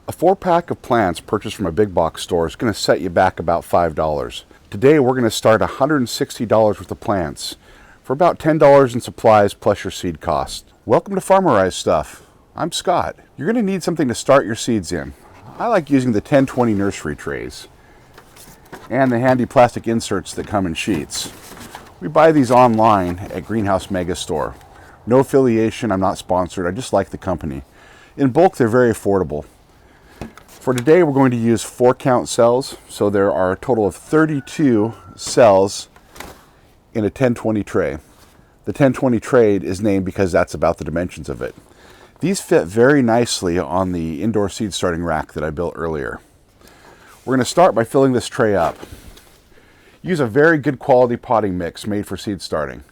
A 4-pack of plants purchased from a big box store is going to set you back about $5. Today we're going to start $160 worth of plants for about $10 in supplies plus your seed cost. Welcome to Farmerized Stuff. I'm Scott. You're going to need something to start your seeds in. I like using the 1020 nursery trays and the handy plastic inserts that come in sheets. We buy these online at Greenhouse Megastore. No affiliation, I'm not sponsored, I just like the company. In bulk, they're very affordable. For today, we're going to use 4-count cells, so there are a total of 32 cells in a 1020 tray. The 1020 tray is named because that's about the dimensions of it. These fit very nicely on the indoor seed starting rack that I built earlier. We're going to start by filling this tray up. Use a very good quality potting mix made for seed starting.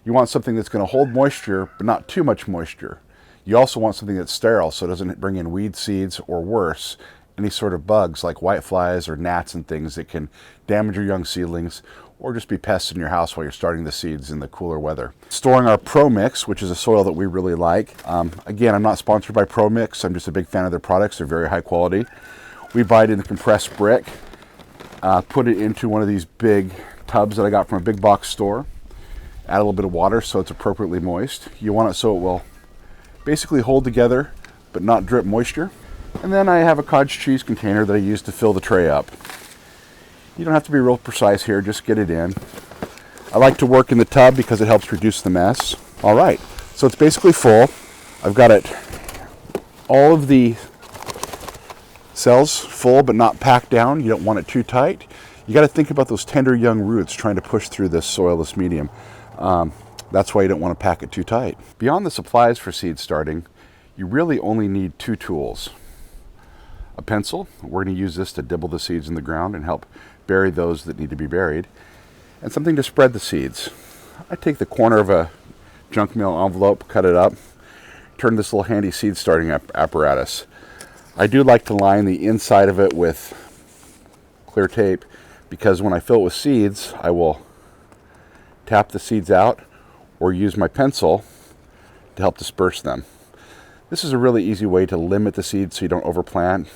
You want something that's going to hold moisture, but not too much moisture. You also want something that's sterile so it doesn't bring in weed seeds or worse, any sort of bugs like whiteflies or gnats and things that can damage your young seedlings or just be pests in your house while you're starting the seeds in the cooler weather. Storing our Pro Mix, which is a soil that we really like. Again, I'm not sponsored by Pro Mix. I'm just a big fan of their products. They're very high quality. We buy it in the compressed brick, put it into one of these big tubs that I got from a big box store. Add a little bit of water so it's appropriately moist. You want it so it will basically hold together but not drip moisture. And then I have a cottage cheese container that I use to fill the tray up. You don't have to be real precise here, just get it in. I like to work in the tub because it helps reduce the mess. All right, so it's basically full. I've got it, all of the cells full but not packed down. You don't want it too tight. You got to think about those tender young roots trying to push through this soilless medium. That's why you don't want to pack it too tight. Beyond the supplies for seed starting, you really only need 2 tools. A pencil, we're going to use this to dibble the seeds in the ground and help bury those that need to be buried, and something to spread the seeds. I take the corner of a junk mail envelope, cut it up, turn this little handy seed starting apparatus. I do like to line the inside of it with clear tape because when I fill it with seeds, I will tap the seeds out or use my pencil to help disperse them. This is a really easy way to limit the seeds so you don't overplant.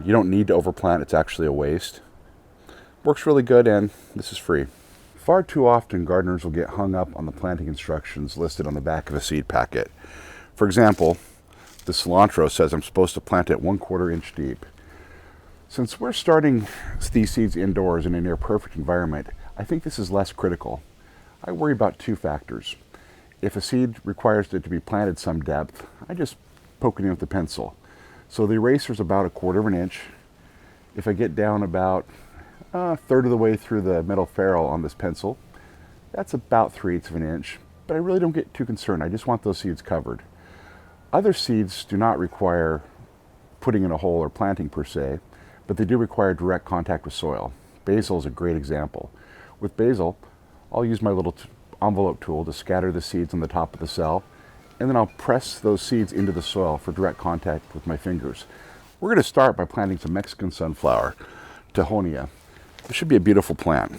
You don't need to overplant, it's actually a waste. Works really good, and this is free. Far too often gardeners will get hung up on the planting instructions listed on the back of a seed packet. For example, the cilantro says I'm supposed to plant it 1/4 inch deep. Since we're starting these seeds indoors in a near perfect environment, I think this is less critical. I worry about 2 factors. If a seed requires it to be planted some depth, I just poke it in with the pencil. So the eraser's about 1/4 inch. If I get down about a third of the way through the metal ferrule on this pencil, that's about 3/8 inch. But I really don't get too concerned. I just want those seeds covered. Other seeds do not require putting in a hole or planting per se, but they do require direct contact with soil. Basil is a great example. With basil, I'll use my little envelope tool to scatter the seeds on the top of the cell, and then I'll press those seeds into the soil for direct contact with my fingers. We're going to start by planting some Mexican sunflower, Dahlia. This should be a beautiful plant.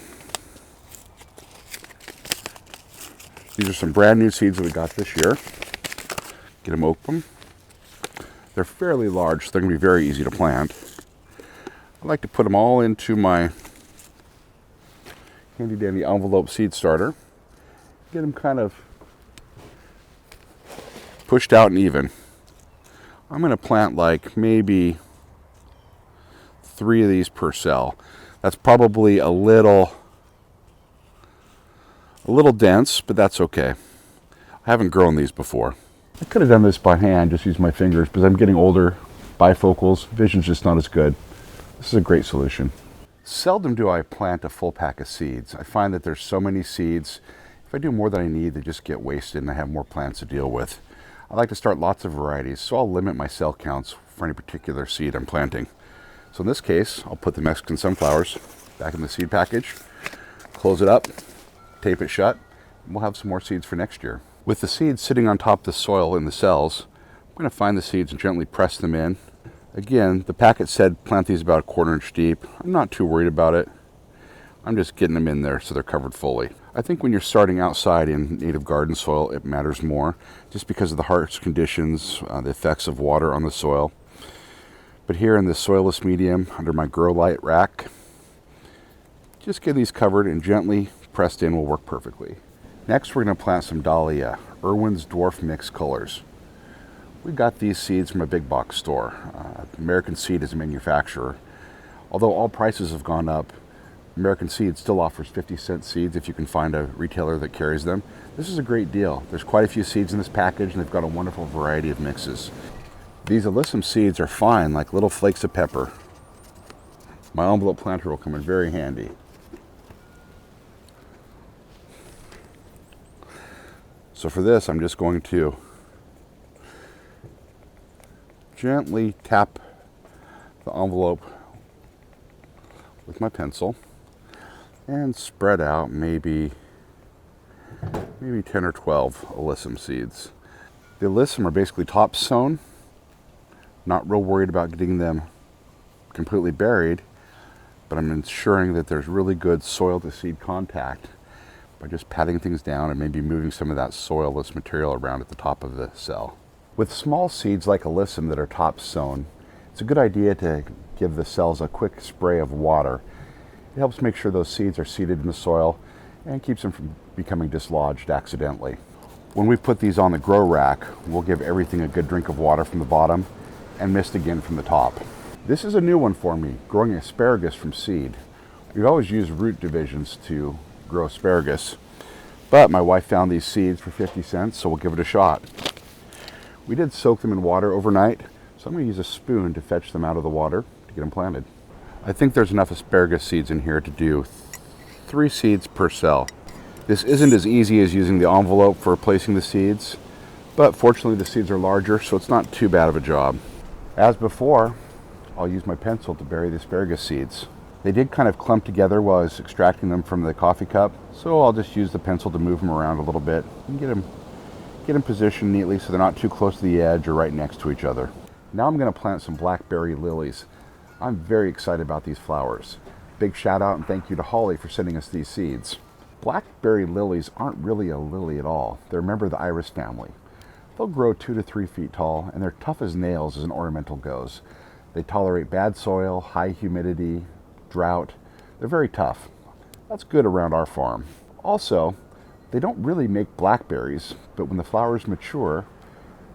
These are some brand new seeds that we got this year. Get them open. They're fairly large, so they're going to be very easy to plant. I like to put them all into my handy dandy envelope seed starter. Get them kind of pushed out and even. I'm going to plant like maybe 3 of these per cell. That's probably a little dense, but that's okay. I haven't grown these before. I could have done this by hand, just use my fingers, but I'm getting older, bifocals, vision's just not as good. This is a great solution. Seldom do I plant a full pack of seeds. I find that there's so many seeds. If I do more than I need, they just get wasted and I have more plants to deal with. I like to start lots of varieties, so I'll limit my cell counts for any particular seed I'm planting. So in this case, I'll put the Mexican sunflowers back in the seed package, close it up, tape it shut, and we'll have some more seeds for next year. With the seeds sitting on top of the soil in the cells, I'm going to find the seeds and gently press them in. Again, the packet said plant these about 1/4 inch deep. I'm not too worried about it. I'm just getting them in there so they're covered fully. I think when you're starting outside in native garden soil, it matters more just because of the harsh conditions, the effects of water on the soil. But here in this soilless medium under my grow light rack, just get these covered and gently pressed in will work perfectly. Next, we're going to plant some Dahlia, Irwin's Dwarf Mix Colors. We got these seeds from a big box store. American Seed is a manufacturer. Although all prices have gone up, American Seed still offers 50-cent seeds if you can find a retailer that carries them. This is a great deal. There's quite a few seeds in this package and they've got a wonderful variety of mixes. These Alyssum seeds are fine, like little flakes of pepper. My envelope planter will come in very handy. So for this, I'm just going to gently tap the envelope with my pencil and spread out maybe 10 or 12 Alyssum seeds. The Alyssum are basically top sown. Not real worried about getting them completely buried, but I'm ensuring that there's really good soil to seed contact by just patting things down and maybe moving some of that soilless material around at the top of the cell. With small seeds like Alyssum that are top sown, it's a good idea to give the cells a quick spray of water. It helps make sure those seeds are seated in the soil and keeps them from becoming dislodged accidentally. When we put these on the grow rack, we'll give everything a good drink of water from the bottom and mist again from the top. This is a new one for me, growing asparagus from seed. We've always used root divisions to grow asparagus, but my wife found these seeds for 50 cents, so we'll give it a shot. We did soak them in water overnight, so I'm going to use a spoon to fetch them out of the water to get them planted. I think there's enough asparagus seeds in here to do 3 seeds per cell. This isn't as easy as using the envelope for placing the seeds, but fortunately the seeds are larger, so it's not too bad of a job. As before, I'll use my pencil to bury the asparagus seeds. They did kind of clump together while I was extracting them from the coffee cup, so I'll just use the pencil to move them around a little bit and get them positioned neatly so they're not too close to the edge or right next to each other. Now I'm going to plant some blackberry lilies. I'm very excited about these flowers. Big shout out and thank you to Holly for sending us these seeds. Blackberry lilies aren't really a lily at all. They're a member of the iris family. They'll grow 2 to 3 feet tall and they're tough as nails as an ornamental goes. They tolerate bad soil, high humidity, drought. They're very tough. That's good around our farm. Also, they don't really make blackberries, but when the flowers mature,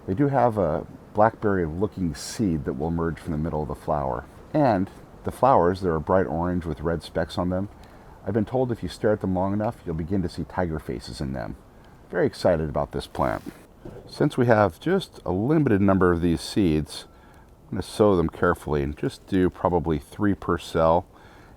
they do have a blackberry looking seed that will emerge from the middle of the flower. And the flowers, they're a bright orange with red specks on them. I've been told if you stare at them long enough, you'll begin to see tiger faces in them. Very excited about this plant. Since we have just a limited number of these seeds, I'm going to sow them carefully and just do probably 3 per cell,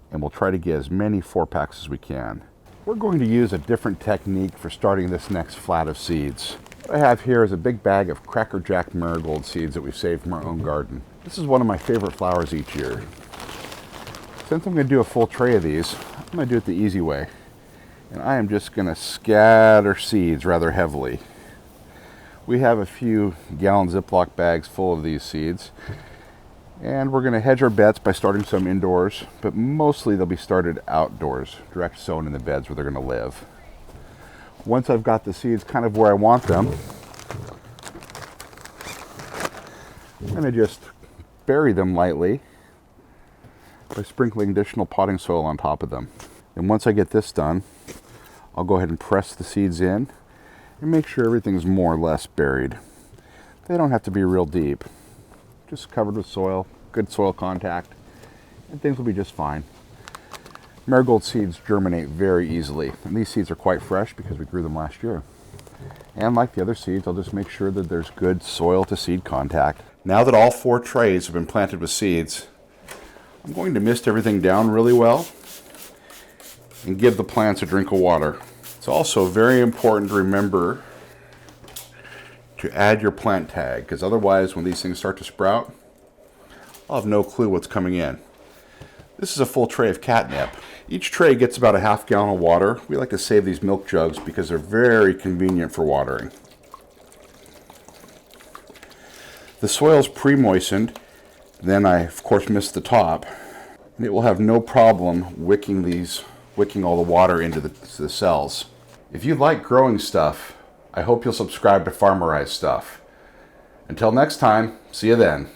and we'll try to get as many 4-packs as we can. We're going to use a different technique for starting this next flat of seeds. What I have here is a big bag of Crackerjack marigold seeds that we've saved from our own garden. This is one of my favorite flowers each year. Since I'm going to do a full tray of these, I'm going to do it the easy way. And I am just going to scatter seeds rather heavily. We have a few gallon Ziploc bags full of these seeds. And we're going to hedge our bets by starting some indoors, but mostly they'll be started outdoors, direct sown in the beds where they're going to live. Once I've got the seeds kind of where I want them, I'm going to just bury them lightly by sprinkling additional potting soil on top of them. And once I get this done, I'll go ahead and press the seeds in and make sure everything's more or less buried. They don't have to be real deep. Just covered with soil, good soil contact, and things will be just fine. Marigold seeds germinate very easily, and these seeds are quite fresh because we grew them last year. And like the other seeds, I'll just make sure that there's good soil to seed contact. Now that all 4 trays have been planted with seeds, I'm going to mist everything down really well and give the plants a drink of water. It's also very important to remember to add your plant tag, because otherwise when these things start to sprout, I'll have no clue what's coming in. This is a full tray of catnip. Each tray gets about a half gallon of water. We like to save these milk jugs because they're very convenient for watering. The soil's pre-moistened, then I of course mist the top, and it will have no problem wicking all the water into the cells. If you like growing stuff, I hope you'll subscribe to Farmerized Stuff. Until next time, see you then.